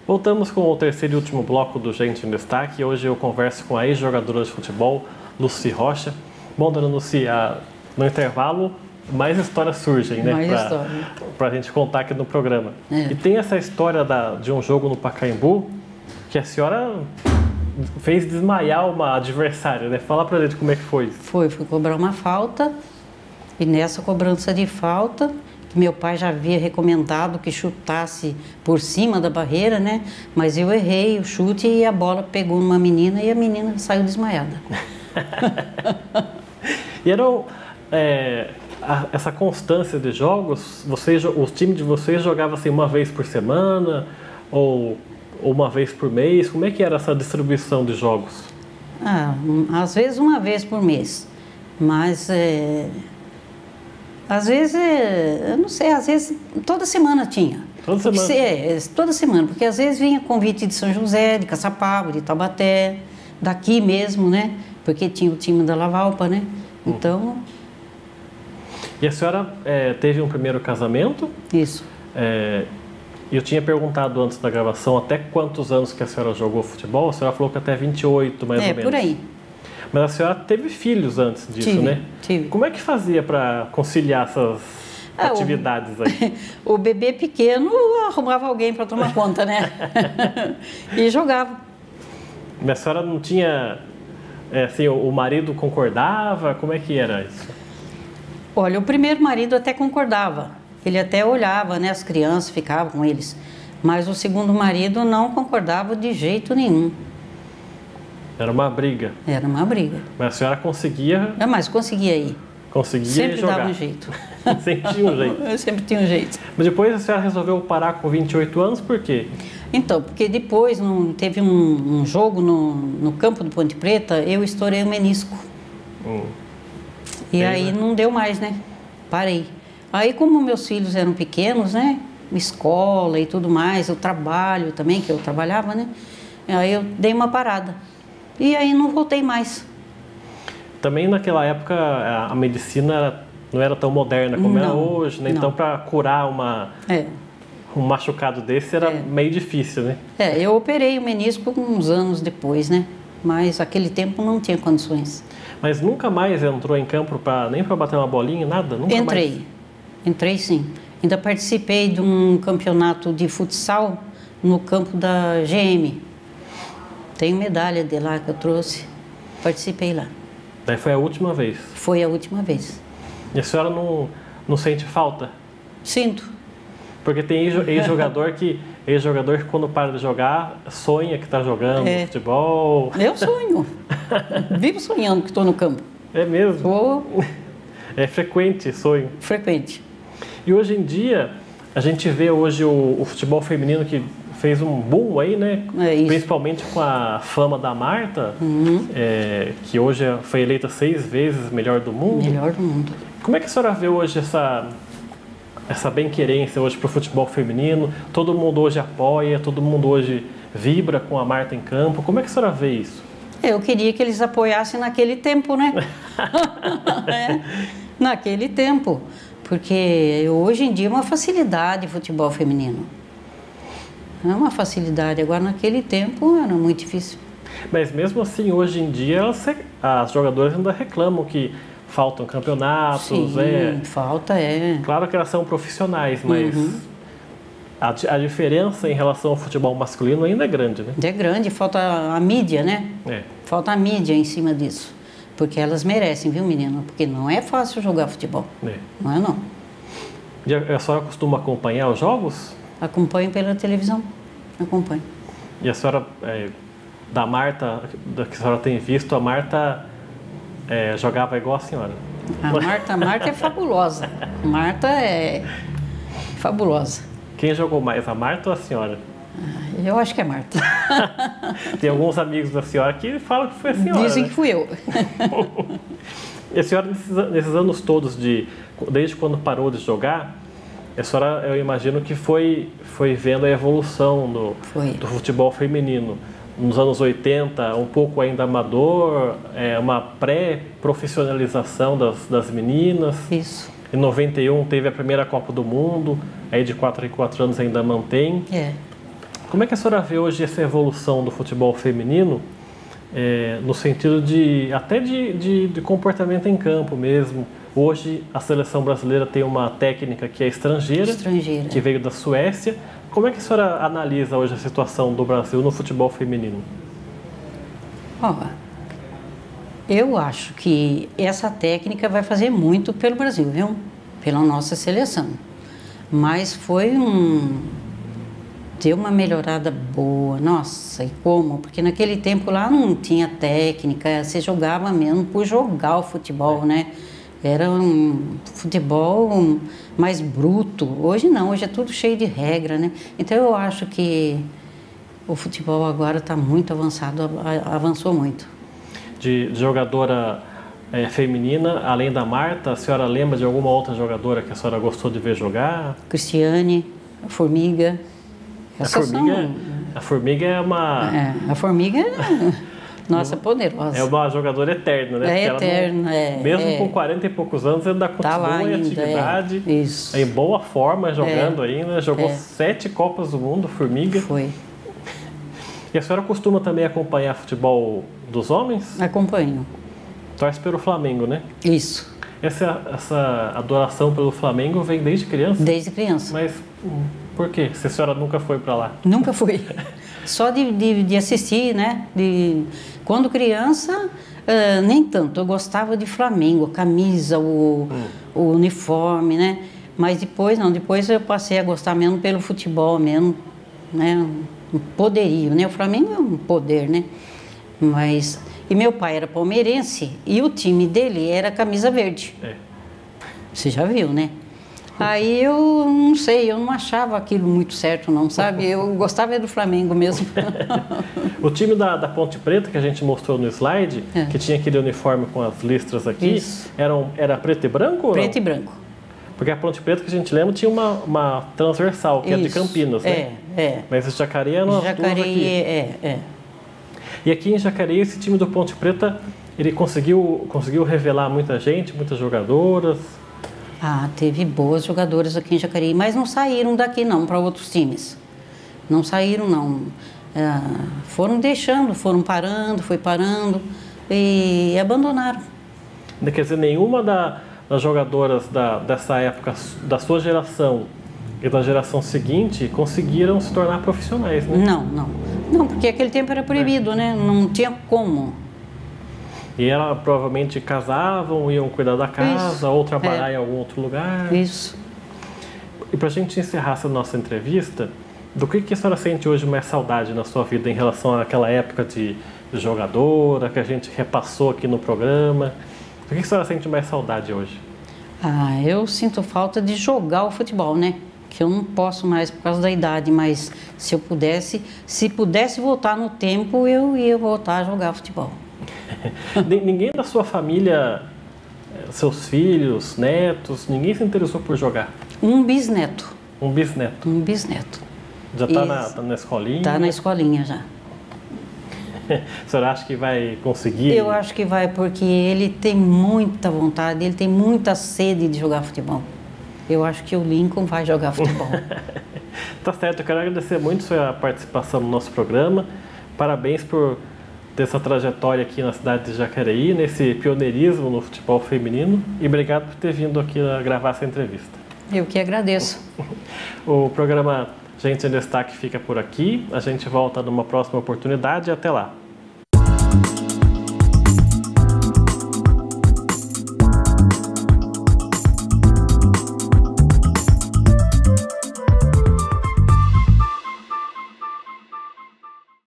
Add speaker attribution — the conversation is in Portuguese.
Speaker 1: Voltamos com o terceiro e último bloco do Gente em Destaque. Hoje eu converso com a ex-jogadora de futebol, Lucy Rocha. Bom, dona Lucy, no intervalo, mais histórias surgem, né? Para a gente contar aqui no programa. E tem essa história de um jogo no Pacaembu que a senhora fez desmaiar uma adversária, né? Fala pra gente como é que foi isso.
Speaker 2: Fui cobrar uma falta e nessa cobrança de falta, que meu pai já havia recomendado que chutasse por cima da barreira, né? Mas eu errei o chute e a bola pegou numa menina e a menina saiu desmaiada.
Speaker 1: E essa constância de jogos, o time de vocês jogava assim uma vez por semana ou uma vez por mês? Como é que era essa distribuição de jogos?
Speaker 2: Às vezes uma vez por mês, mas às vezes, eu não sei, às vezes toda semana tinha. Toda semana, porque às vezes vinha convite de São José, de Caçapava, de Taubaté, daqui mesmo, né? Porque tinha o time da Lavalpa, né? Então...
Speaker 1: E a senhora teve um primeiro casamento?
Speaker 2: Isso.
Speaker 1: Eu tinha perguntado antes da gravação até quantos anos que a senhora jogou futebol. A senhora falou que até 28, mais ou menos.
Speaker 2: Por aí.
Speaker 1: Mas a senhora teve filhos antes disso, né?
Speaker 2: Tive.
Speaker 1: Como é que fazia para conciliar essas atividades aí?
Speaker 2: O bebê pequeno arrumava alguém para tomar conta, né? E jogava.
Speaker 1: Mas a senhora não tinha... assim, o marido concordava? Como é que era isso?
Speaker 2: Olha, o primeiro marido até concordava. Ele até olhava, né? As crianças ficavam com eles. Mas o segundo marido não concordava de jeito nenhum.
Speaker 1: Era uma briga.
Speaker 2: Era uma briga.
Speaker 1: Mas a senhora conseguia...
Speaker 2: Mas conseguia ir.
Speaker 1: Conseguia
Speaker 2: sempre
Speaker 1: jogar.
Speaker 2: Sempre dava um jeito.
Speaker 1: Sempre tinha um jeito.
Speaker 2: Eu sempre tinha um jeito.
Speaker 1: Mas depois a senhora resolveu parar com 28 anos, por quê?
Speaker 2: Então, porque depois teve um jogo no campo do Ponte Preta, eu estourei o menisco. E aí não deu mais, né? Parei. Aí como meus filhos eram pequenos, né? Escola e tudo mais, o trabalho também, que eu trabalhava, né? Aí eu dei uma parada. E aí não voltei mais.
Speaker 1: Também naquela época a medicina não era tão moderna como é hoje, né? Então para curar um machucado desse era meio difícil, né?
Speaker 2: Eu operei o menisco uns anos depois, né? Mas aquele tempo não tinha condições.
Speaker 1: Mas nunca mais entrou em campo nem para bater uma bolinha, nada? Nunca mais?
Speaker 2: Entrei sim. Ainda participei de um campeonato de futsal no campo da GM. Tenho medalha de lá que eu trouxe. Participei lá.
Speaker 1: Daí foi a última vez?
Speaker 2: Foi a última vez.
Speaker 1: E a senhora não sente falta?
Speaker 2: Sinto.
Speaker 1: Porque tem ex-jogador que quando para de jogar sonha que está jogando futebol.
Speaker 2: Eu sonho. Vivo sonhando que estou no campo.
Speaker 1: É mesmo? É frequente sonho?
Speaker 2: Frequente.
Speaker 1: E hoje em dia, a gente vê hoje o futebol feminino que fez um boom aí, né? Principalmente com a fama da Marta, que hoje foi eleita 6 vezes melhor do mundo.
Speaker 2: Melhor do mundo.
Speaker 1: Como é que a senhora vê hoje essa bem-querência hoje para o futebol feminino? Todo mundo hoje apoia, todo mundo hoje vibra com a Marta em campo. Como é que a senhora vê isso?
Speaker 2: Eu queria que eles apoiassem naquele tempo, né? Naquele tempo. Porque hoje em dia é uma facilidade o futebol feminino. É uma facilidade. Agora, naquele tempo, era muito difícil.
Speaker 1: Mas mesmo assim, hoje em dia, as jogadoras ainda reclamam que faltam campeonatos.
Speaker 2: Sim, falta,
Speaker 1: Claro que elas são profissionais, mas a diferença em relação ao futebol masculino ainda é grande, né?
Speaker 2: É grande, falta a mídia, né? Falta a mídia em cima disso. Porque elas merecem, viu, menina? Porque não é fácil jogar futebol. Não é, não.
Speaker 1: E a senhora costuma acompanhar os jogos?
Speaker 2: Acompanho pela televisão. Acompanho.
Speaker 1: E a senhora, da Marta, que a senhora tem visto, a Marta jogava igual a senhora?
Speaker 2: A Marta é fabulosa. Marta é fabulosa.
Speaker 1: Quem jogou mais, a Marta ou a senhora?
Speaker 2: Eu acho que é Marta.
Speaker 1: Tem alguns amigos da senhora que falam que foi a senhora.
Speaker 2: Dizem que fui eu.
Speaker 1: E a senhora, nesses anos todos, desde quando parou de jogar, a senhora, eu imagino que foi vendo a evolução do futebol feminino. Nos anos 80, um pouco ainda amador, uma pré-profissionalização das meninas.
Speaker 2: Isso.
Speaker 1: Em 91 teve a primeira Copa do Mundo, aí de 4 em 4 anos ainda mantém. Como é que a senhora vê hoje essa evolução do futebol feminino, no sentido até de comportamento em campo mesmo? Hoje a seleção brasileira tem uma técnica que é estrangeira, que veio da Suécia. Como é que a senhora analisa hoje a situação do Brasil no futebol feminino?
Speaker 2: Eu acho que essa técnica vai fazer muito pelo Brasil, viu? Pela nossa seleção. Mas deu uma melhorada boa. Nossa, e como? Porque naquele tempo lá não tinha técnica, você jogava mesmo por jogar o futebol, né? Era um futebol mais bruto. Hoje não, hoje é tudo cheio de regra, né? Então eu acho que o futebol agora está muito avançado, avançou muito.
Speaker 1: De jogadora feminina, além da Marta, a senhora lembra de alguma outra jogadora que a senhora gostou de ver jogar?
Speaker 2: Cristiane, a Formiga.
Speaker 1: A Formiga é uma...
Speaker 2: a Formiga nossa, poderosa.
Speaker 1: É uma jogadora eterna, né?
Speaker 2: É eterna,
Speaker 1: mesmo com 40 e poucos anos, ainda continua em atividade, em boa forma, jogando ainda. Jogou 7 Copas do Mundo, Formiga.
Speaker 2: Foi.
Speaker 1: E a senhora costuma também acompanhar futebol dos homens?
Speaker 2: Acompanho.
Speaker 1: Torce pelo Flamengo, né?
Speaker 2: Isso.
Speaker 1: Essa adoração pelo Flamengo vem desde criança?
Speaker 2: Desde criança.
Speaker 1: Mas por quê? Se a senhora nunca foi para lá?
Speaker 2: Nunca fui. Só de assistir, né? Quando criança, nem tanto. Eu gostava de Flamengo, a camisa, o uniforme, né? Mas depois não. Depois eu passei a gostar mesmo pelo futebol mesmo, né? Um poderio, né? O Flamengo é um poder, né? E meu pai era palmeirense e o time dele era camisa verde. Você já viu, né? Aí eu não sei, eu não achava aquilo muito certo não, sabe? Eu gostava do Flamengo mesmo.
Speaker 1: O time da Ponte Preta que a gente mostrou no slide, que tinha aquele uniforme com as listras aqui, era preto e branco?
Speaker 2: Preto e branco.
Speaker 1: Porque a Ponte Preta, que a gente lembra, tinha uma transversal, que é de Campinas, né? Mas esse Jacareí eram as duas aqui. E aqui em Jacareí, esse time do Ponte Preta, ele conseguiu revelar muita gente, muitas jogadoras?
Speaker 2: Teve boas jogadoras aqui em Jacareí, mas não saíram daqui não, para outros times. Não saíram não. Foram deixando, foram parando, foi parando e abandonaram.
Speaker 1: Quer dizer, nenhuma das jogadoras dessa época, da sua geração e da geração seguinte, conseguiram se tornar profissionais, né?
Speaker 2: Não, porque aquele tempo era proibido, né? Não tinha como.
Speaker 1: E elas provavelmente casavam, iam cuidar da casa, ou trabalhar em algum outro lugar.
Speaker 2: Isso.
Speaker 1: E para a gente encerrar essa nossa entrevista, do que a senhora sente hoje mais saudade na sua vida em relação àquela época de jogadora, que a gente repassou aqui no programa? Do que a senhora sente mais saudade hoje?
Speaker 2: Eu sinto falta de jogar o futebol, né? Que eu não posso mais por causa da idade, mas se pudesse voltar no tempo, eu ia voltar a jogar futebol.
Speaker 1: Ninguém da sua família, seus filhos, netos, ninguém se interessou por jogar?
Speaker 2: Um bisneto.
Speaker 1: Um bisneto?
Speaker 2: Um bisneto.
Speaker 1: Já está na escolinha?
Speaker 2: Está na escolinha já.
Speaker 1: A senhora acha que vai conseguir?
Speaker 2: Eu acho que vai, porque ele tem muita vontade, ele tem muita sede de jogar futebol. Eu acho que o Lincoln vai jogar futebol.
Speaker 1: Tá certo, eu quero agradecer muito a sua participação no nosso programa. Parabéns por ter essa trajetória aqui na cidade de Jacareí, nesse pioneirismo no futebol feminino. E obrigado por ter vindo aqui gravar essa entrevista.
Speaker 2: Eu que agradeço.
Speaker 1: O programa Gente em Destaque fica por aqui. A gente volta numa próxima oportunidade e até lá.